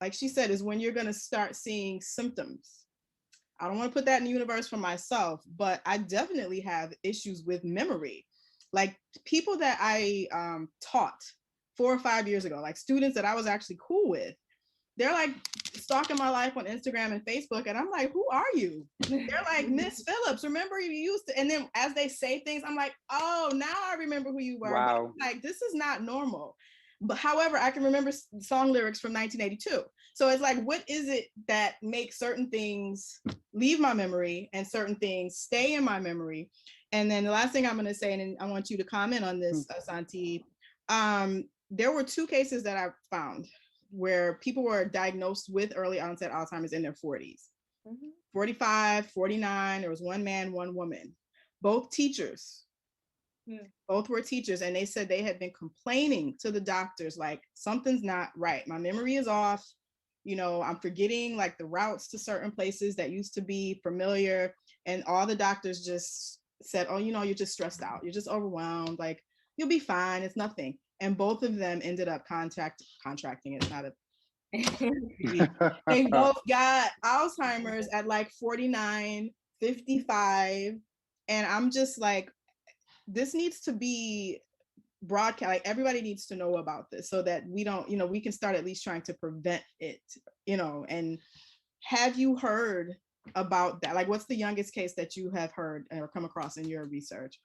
Speaker 2: like she said, is when you're going to start seeing symptoms. I don't want to put that in the universe for myself, but I definitely have issues with memory. Like people that I taught 4 or 5 years ago, like students that I was actually cool with, they're like stalking my life on Instagram and Facebook. And I'm like, who are you? They're like, Miss Phillips, remember you used to, and then as they say things, I'm like, oh, now I remember who you were.
Speaker 3: Wow.
Speaker 2: But like, this is not normal. But however, I can remember song lyrics from 1982. So it's like, what is it that makes certain things leave my memory and certain things stay in my memory? And then the last thing I'm going to say, and I want you to comment on this, Asoniti, there were 2 cases that I found where people were diagnosed with early onset Alzheimer's in their 40s. 45, 49, there was 1 man, 1 woman, both teachers. Both were teachers, and they said they had been complaining to the doctors, like, something's not right. My memory is off. I'm forgetting like the routes to certain places that used to be familiar. And all the doctors just said, oh, you're just stressed out. You're just overwhelmed. Like, you'll be fine. It's nothing. And both of them ended up contracting. It's not a, they both got Alzheimer's at like 49, 55. And I'm just like, this needs to be broadcast. Like, everybody needs to know about this so that we don't, we can start at least trying to prevent it, and have you heard about that? Like, what's the youngest case that you have heard or come across in your research?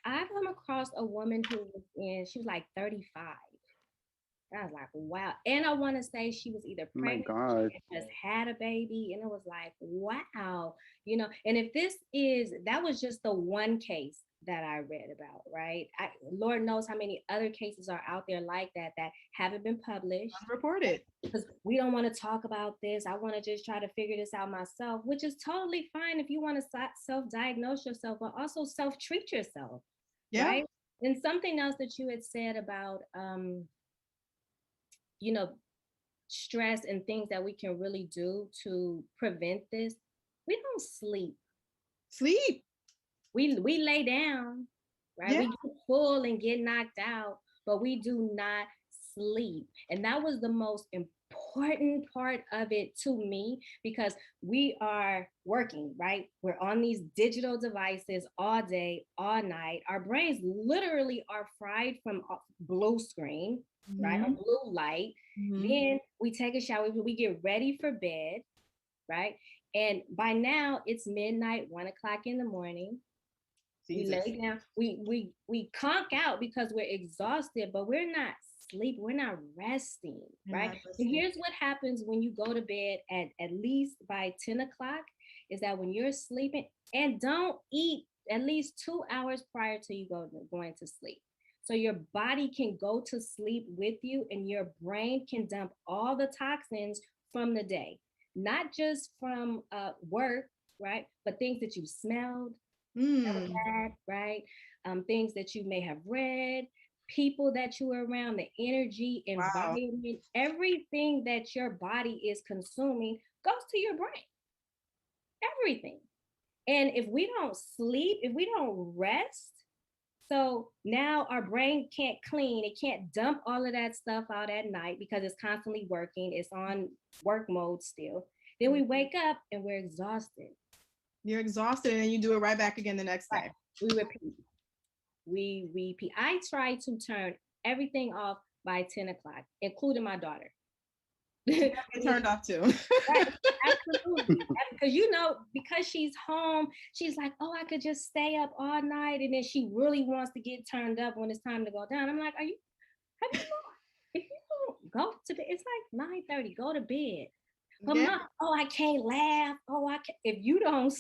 Speaker 12: I've come across a woman who she was like 35. I was like, wow. And I want to say she was either pregnant, or just had a baby, and it was like, wow, and if that was just the one case that I read about, right? Lord knows how many other cases are out there like that haven't been published,
Speaker 2: unreported,
Speaker 12: because we don't want to talk about this. I want to just try to figure this out myself, which is totally fine if you want to self-diagnose yourself, but also self-treat yourself.
Speaker 2: Yeah.
Speaker 12: Right? And something else that you had said about, stress and things that we can really do to prevent this. We don't sleep. We lay down, right?
Speaker 2: Yeah.
Speaker 12: We get full and get knocked out, but we do not sleep. And that was the most important part of it to me, because we are working, right? We're on these digital devices all day, all night. Our brains literally are fried from blue screen, right? Or blue light. Then we take a shower, we get ready for bed, right? And by now it's midnight, 1 o'clock in the morning. Jesus. We lay down, we conk out because we're exhausted, but we're not sleeping, we're not resting, right? And here's what happens when you go to bed at least by 10 o'clock, is that when you're sleeping, and don't eat at least 2 hours prior to you going to sleep. So your body can go to sleep with you, and your brain can dump all the toxins from the day, not just from work, right? But things that you smelled, bad, right? Things that you may have read, people that you were around, the energy, environment, everything that your body is consuming goes to your brain. Everything. And if we don't sleep, if we don't rest, so now our brain can't clean, it can't dump all of that stuff out at night because it's constantly working, it's on work mode still. Then we wake up and we're exhausted.
Speaker 2: You're exhausted, and you do it right back again the next day.
Speaker 12: We repeat. I try to turn everything off by 10 o'clock, including my daughter.
Speaker 2: Get turned off too.
Speaker 12: Right, absolutely. Because because she's home, she's like, oh, I could just stay up all night, and then she really wants to get turned up when it's time to go down. I'm like, if you don't go to bed, it's like 9:30, go to bed. But
Speaker 2: Yeah.
Speaker 12: Mom, oh, I can't laugh. Oh, I can't. If you don't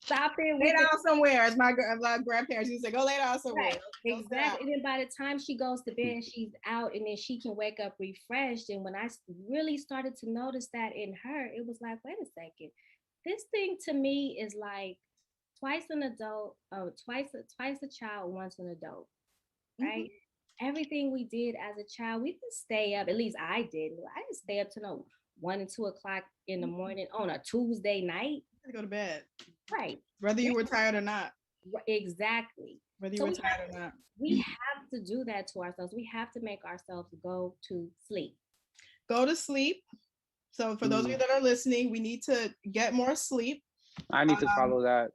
Speaker 12: stop it,
Speaker 2: lay down somewhere. As my grandparents used to say, go lay down somewhere.
Speaker 12: Right. Exactly. And then by the time she goes to bed, she's out, and then she can wake up refreshed. And when I really started to notice that in her, it was like, wait a second, this thing to me is like twice an adult, or twice a child, once an adult, right? Mm-hmm. Everything we did as a child, we didn't stay up. At least I did. I didn't stay up to 1 and 2 o'clock in the morning on a Tuesday night.
Speaker 2: To go to bed.
Speaker 12: Right.
Speaker 2: Whether you were tired or not.
Speaker 12: Exactly.
Speaker 2: Whether you were tired or not.
Speaker 12: We have to do that to ourselves. We have to make ourselves go to sleep.
Speaker 2: Go to sleep. So for those of you that are listening, we need to get more sleep.
Speaker 3: I need to follow that.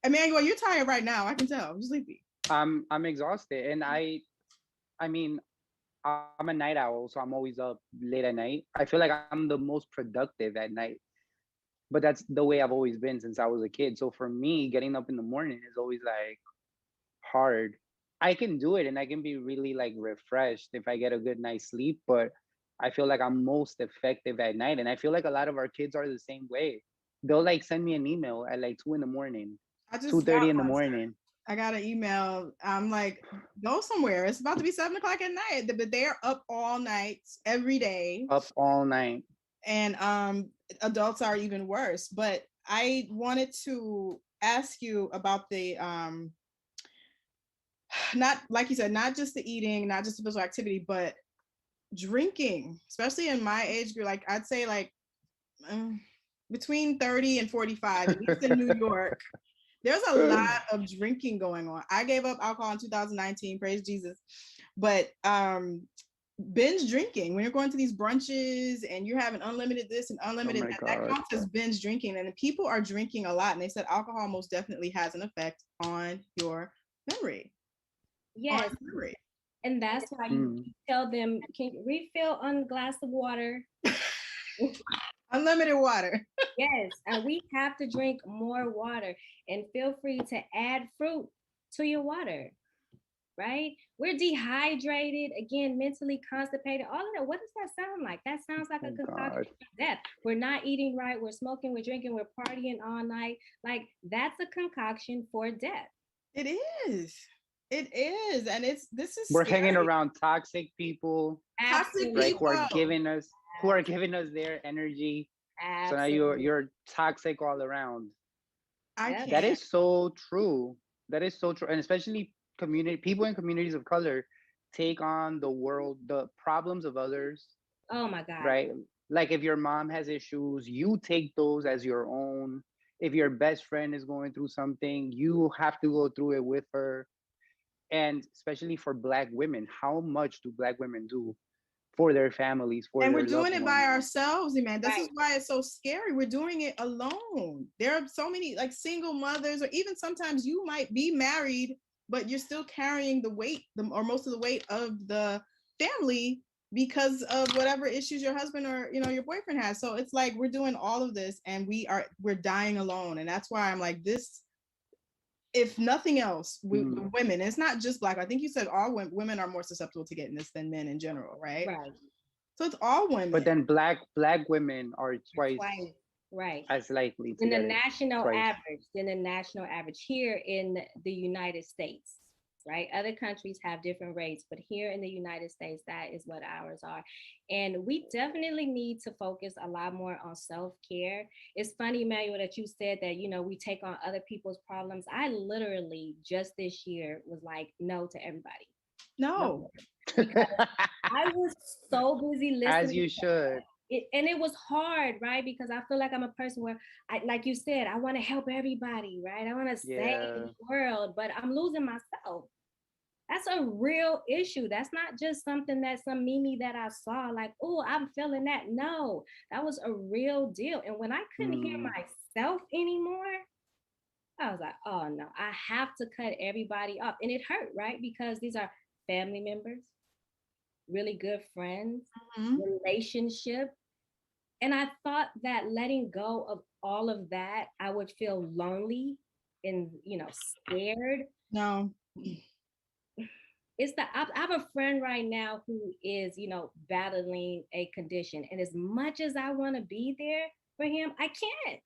Speaker 2: Emmanuel, you're tired right now. I can tell. You're sleepy.
Speaker 3: I'm exhausted, and I mean, I'm a night owl, so I'm always up late at night. I feel like I'm the most productive at night, but that's the way I've always been since I was a kid. So for me, getting up in the morning is always like hard. I can do it, and I can be really like refreshed if I get a good night's sleep, but I feel like I'm most effective at night. And I feel like a lot of our kids are the same way. They'll like send me an email at like 2 in the morning, 2:30 in the morning.
Speaker 2: I got an email. I'm like, go somewhere. It's about to be 7 o'clock at night, but they're up all night, every day.
Speaker 3: Up all night.
Speaker 2: And adults are even worse. But I wanted to ask you about the, not like you said, not just the eating, not just the physical activity, but drinking, especially in my age group. Like I'd say like between 30 and 45, at least in New York. There's a lot of drinking going on. I gave up alcohol in 2019, praise Jesus. But binge drinking, when you're going to these brunches and you're having unlimited this and unlimited that counts as binge drinking. And people are drinking a lot. And they said alcohol most definitely has an effect on your memory.
Speaker 12: Yes.
Speaker 2: Memory.
Speaker 12: And that's why you tell them, can you refill on a glass of water?
Speaker 2: Unlimited water.
Speaker 12: Yes, and we have to drink more water, and feel free to add fruit to your water, right? We're dehydrated, again, mentally constipated, all of that. What does that sound like? That sounds like a concoction of death. We're not eating right, we're smoking, we're drinking, we're partying all night. Like, that's a concoction for death.
Speaker 2: It is. It is. And this is
Speaker 3: we're
Speaker 2: scary.
Speaker 3: Hanging around toxic people.
Speaker 2: Toxic
Speaker 3: like
Speaker 2: people.
Speaker 3: who are giving us their energy.
Speaker 12: Absolutely.
Speaker 3: So now you're toxic all around.
Speaker 2: That
Speaker 3: is so true. That is so true. And especially people in communities of color take on the problems of others.
Speaker 12: Oh my God.
Speaker 3: Right? Like if your mom has issues, you take those as your own. If your best friend is going through something, you have to go through it with her. And especially for Black women, how much do Black women do for their families,
Speaker 2: and we're doing it by ourselves, man. This is why it's so scary. We're doing it alone. There are so many like single mothers, or even sometimes you might be married, but you're still carrying the weight, or most of the weight of the family because of whatever issues your husband or your boyfriend has. So it's like we're doing all of this, and we're dying alone. And that's why I'm like this. If nothing else, women, it's not just Black. I think you said all women are more susceptible to getting this than men in general, right?
Speaker 12: Right.
Speaker 2: So it's all women.
Speaker 3: But then Black women are twice
Speaker 12: right
Speaker 3: as likely
Speaker 12: in the national average. In the national average here in the United States, right? Other countries have different rates, but here in the United States, that is what ours are. And we definitely need to focus a lot more on self-care. It's funny, Emmanuel, that you said that, we take on other people's problems. I literally just this year was like, no to everybody.
Speaker 2: No.
Speaker 12: I was so busy listening.
Speaker 3: As you should.
Speaker 12: And it was hard, right? Because I feel like I'm a person where, like you said, I want to help everybody, right? I want to save the world, but I'm losing myself. That's a real issue. That's not just something that some Mimi that I saw, like, oh, I'm feeling that. No, that was a real deal. And when I couldn't hear myself anymore, I was like, oh no, I have to cut everybody off. And it hurt, right? Because these are family members, really good friends,
Speaker 2: Mhm.
Speaker 12: relationship. And I thought that letting go of all of that, I would feel lonely and, scared.
Speaker 2: No.
Speaker 12: It's that I have a friend right now who is, battling a condition. And as much as I want to be there for him, I can't.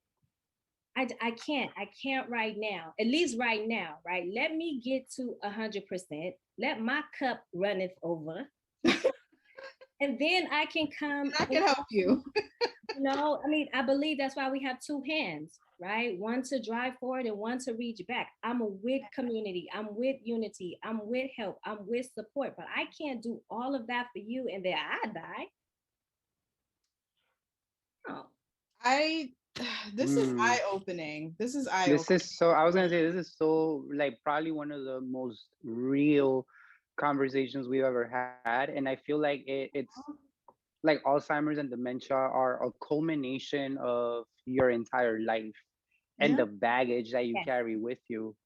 Speaker 12: I can't. I can't right now. At least right now, right? Let me get to 100%. Let my cup runneth over. And then I can come
Speaker 2: I
Speaker 12: and
Speaker 2: can help you.
Speaker 12: I mean, I believe that's why we have two hands, right? One to drive forward and one to reach back. I'm with community. I'm with unity. I'm with help. I'm with support. But I can't do all of that for you and then I die. Oh.
Speaker 2: I this is
Speaker 3: Mm.
Speaker 2: eye opening. This is eye
Speaker 3: This
Speaker 2: opening.
Speaker 3: is so, I was gonna say, this is so, like, probably one of the most real conversations we've ever had. And I feel like it's like Alzheimer's and dementia are a culmination of your entire life and
Speaker 2: Yeah.
Speaker 3: the baggage that you
Speaker 12: Yes.
Speaker 3: carry with you.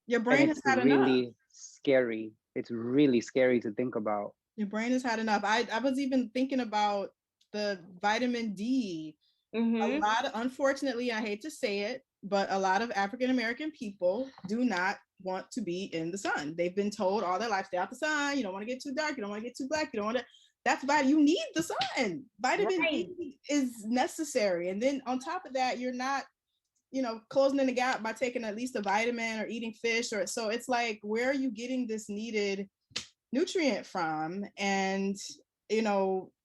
Speaker 2: Your
Speaker 3: And
Speaker 2: brain has
Speaker 3: it's
Speaker 2: had enough.
Speaker 3: really scary. It's really scary to think about.
Speaker 2: Your brain has had enough. I was even thinking about the vitamin D. A lot of, unfortunately, I hate to say it, but a lot of African American people do not want to be in the sun. They've been told all their life, stay out the sun. You don't want to get too dark. You don't want to get too black. You don't want to. That's why you need the sun. Vitamin
Speaker 12: Right.
Speaker 2: D is necessary. And then on top of that, you're not, closing in the gap by taking at least a vitamin or eating fish. Or so it's like, where are you getting this needed nutrient from? And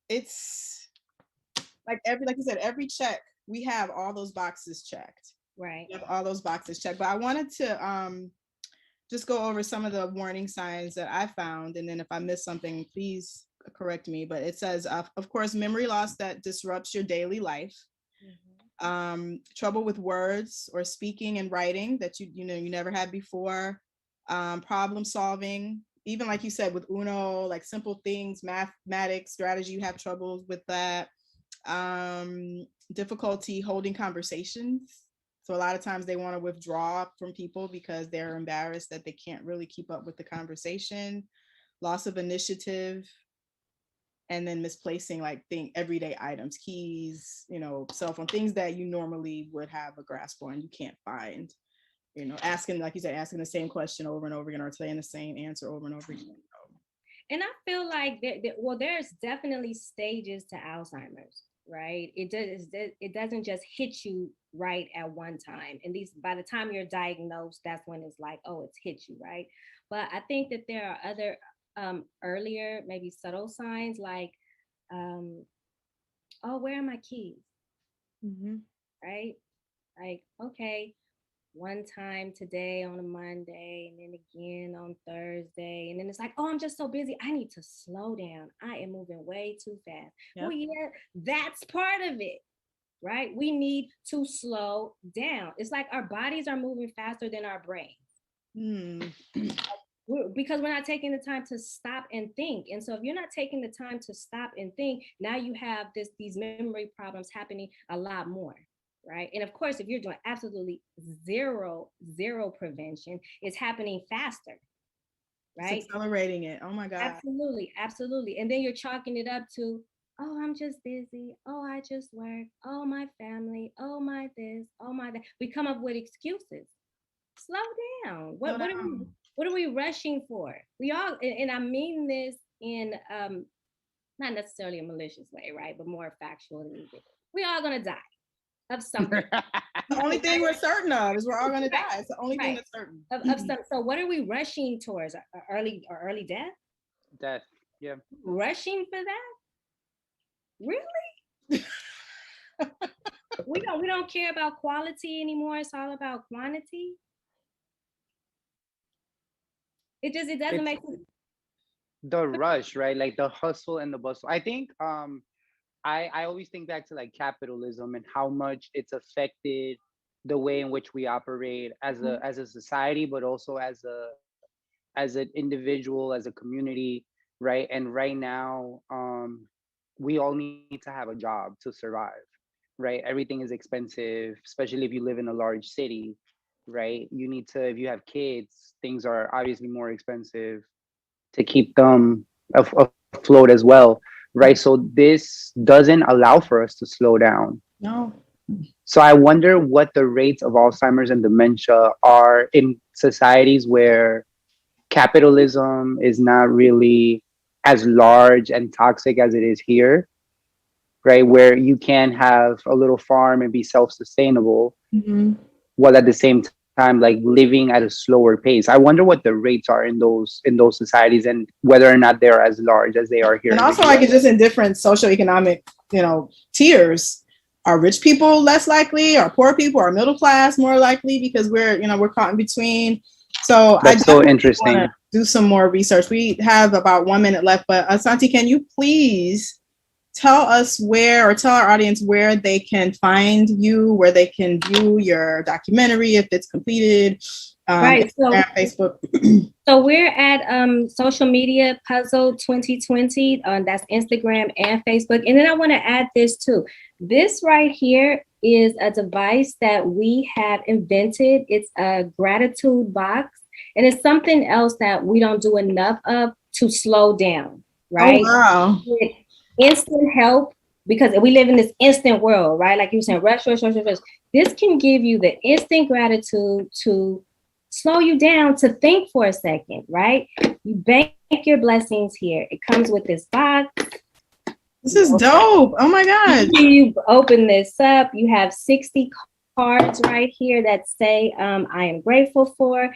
Speaker 2: it's like you said, every check, we have all those boxes checked.
Speaker 12: Right.
Speaker 2: We have all those boxes checked. But I wanted to just go over some of the warning signs that I found, and then if I miss something, please correct me. But it says, of course, memory loss that disrupts your daily life. Trouble with words or speaking and writing that you never had before. Problem solving, even like you said with Uno, like simple things, mathematics, strategy, you have troubles with that. Difficulty holding conversations. So a lot of times they want to withdraw from people because they're embarrassed that they can't really keep up with the conversation. Loss of initiative, and then misplacing like everyday items, keys, cell phone, things that you normally would have a grasp on, you can't find. Asking, like you said, asking the same question over and over again, or saying the same answer over and over again.
Speaker 12: And I feel like there's definitely stages to Alzheimer's, right? It doesn't just hit you right at one time. And these by the time you're diagnosed, that's when it's like, oh, it's hit you, right? But I think that there are other earlier, maybe subtle signs like, oh, where are my keys? Right? Like, okay, one time today on a Monday and then again on Thursday. And then it's like, oh, I'm just so busy. I need to slow down. I am moving way too fast.
Speaker 2: Yep.
Speaker 12: Well, yeah, that's part of it, right? We need to slow down. It's like our bodies are moving faster than our brains. Because we're not taking the time to stop and think. And so if you're not taking the time to stop and think, now you have these memory problems happening a lot more. Right. And of course, if you're doing absolutely zero prevention, it's happening faster. Right.
Speaker 2: It's accelerating it. Oh my God.
Speaker 12: Absolutely. Absolutely. And then you're chalking it up to, oh, I'm just busy. Oh, I just work. Oh, my family. Oh, my this. Oh, my that. We come up with excuses. Slow down. What are we rushing for? We all, and I mean this in not necessarily a malicious way, right? But more factual than anything. We all gonna die of something.
Speaker 2: The only thing we're certain of is we're all gonna die. It's the only thing that's certain.
Speaker 12: Of some, so what are we rushing towards? Early death?
Speaker 3: Death. Yeah.
Speaker 12: Rushing for that? Really? we don't care about quality anymore. It's all about quantity. It doesn't make sense.
Speaker 3: The rush, right? Like the hustle and the bustle. I think I always think back to like capitalism and how much it's affected the way in which we operate as a society, but also as an individual, as a community, right? And right now, we all need to have a job to survive, right? Everything is expensive, especially if you live in a large city, right? You need to, if you have kids, things are obviously more expensive to keep them float as well, right? So this doesn't allow for us to slow down.
Speaker 2: No.
Speaker 3: So I wonder what the rates of Alzheimer's and dementia are in societies where capitalism is not really as large and toxic as it is here, right? Where you can have a little farm and be self-sustainable, while at the same time, like living at a slower pace. I wonder what the rates are in those societies and whether or not they're as large as they are here.
Speaker 2: And also, like, it's just in different socioeconomic, tiers. Are rich people less likely? Are poor people? Are middle class more likely? Because we're caught in between. So
Speaker 3: that's so interesting.
Speaker 2: Do some more research. We have about 1 minute left, but Asoniti, can you please tell us where, or tell our audience where they can find you, where they can view your documentary if it's completed?
Speaker 12: Right. So
Speaker 2: Facebook.
Speaker 12: So we're at social media Puzzle 2020. That's Instagram and Facebook. And then I want to add this too. This right here is a device that we have invented. It's a gratitude box, and it's something else that we don't do enough of to slow down. Right?
Speaker 2: Oh, wow.
Speaker 12: Instant help, because we live in this instant world, right? Like you were saying, rush. This can give you the instant gratitude to slow you down, to think for a second, right? You bank your blessings here. It comes with this box.
Speaker 2: This is dope. Oh my God.
Speaker 12: You open this up. You have 60 cards right here that say, I am grateful for.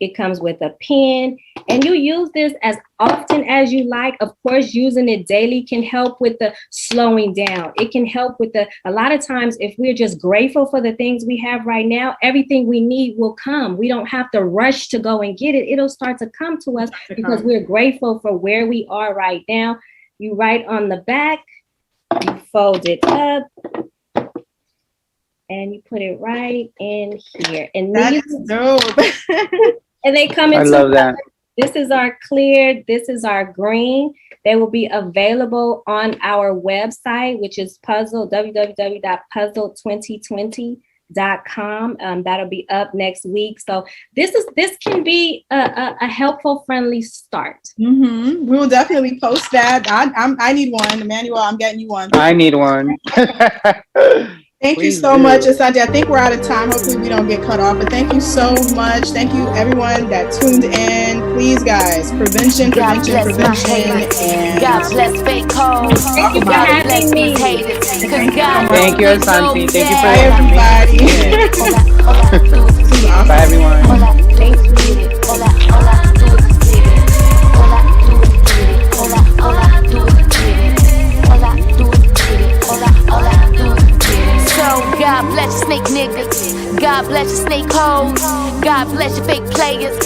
Speaker 12: It comes with a pen, and you use this as often as you like. Of course, using it daily can help with the slowing down. It can help with a lot of times, if we're just grateful for the things we have right now, everything we need will come. We don't have to rush to go and get it. It'll start to come to us because we're grateful for where we are right now. You write on the back, you fold it up, and you put it right in here. And
Speaker 2: that's dope.
Speaker 12: And they come in.
Speaker 3: I love that.
Speaker 12: This is our clear. This is our green. They will be available on our website, which is www.puzzle2020.com. That'll be up next week. So this can be a helpful, friendly start.
Speaker 2: We will definitely post that. I need one. Emmanuel, I'm getting you one.
Speaker 3: I need one.
Speaker 2: Thank you so much, Asoniti. I think we're out of time. Hopefully we don't get cut off, but thank you so much. Thank you everyone that tuned in. Please, guys, prevention.
Speaker 1: God bless fake hoes.
Speaker 12: Thank you for having me.
Speaker 3: Thank you, Asoniti. Thank you for
Speaker 2: everybody.
Speaker 3: Bye, everyone.
Speaker 1: God bless you, snake niggas. God bless you, snake hoes. God bless you, fake players.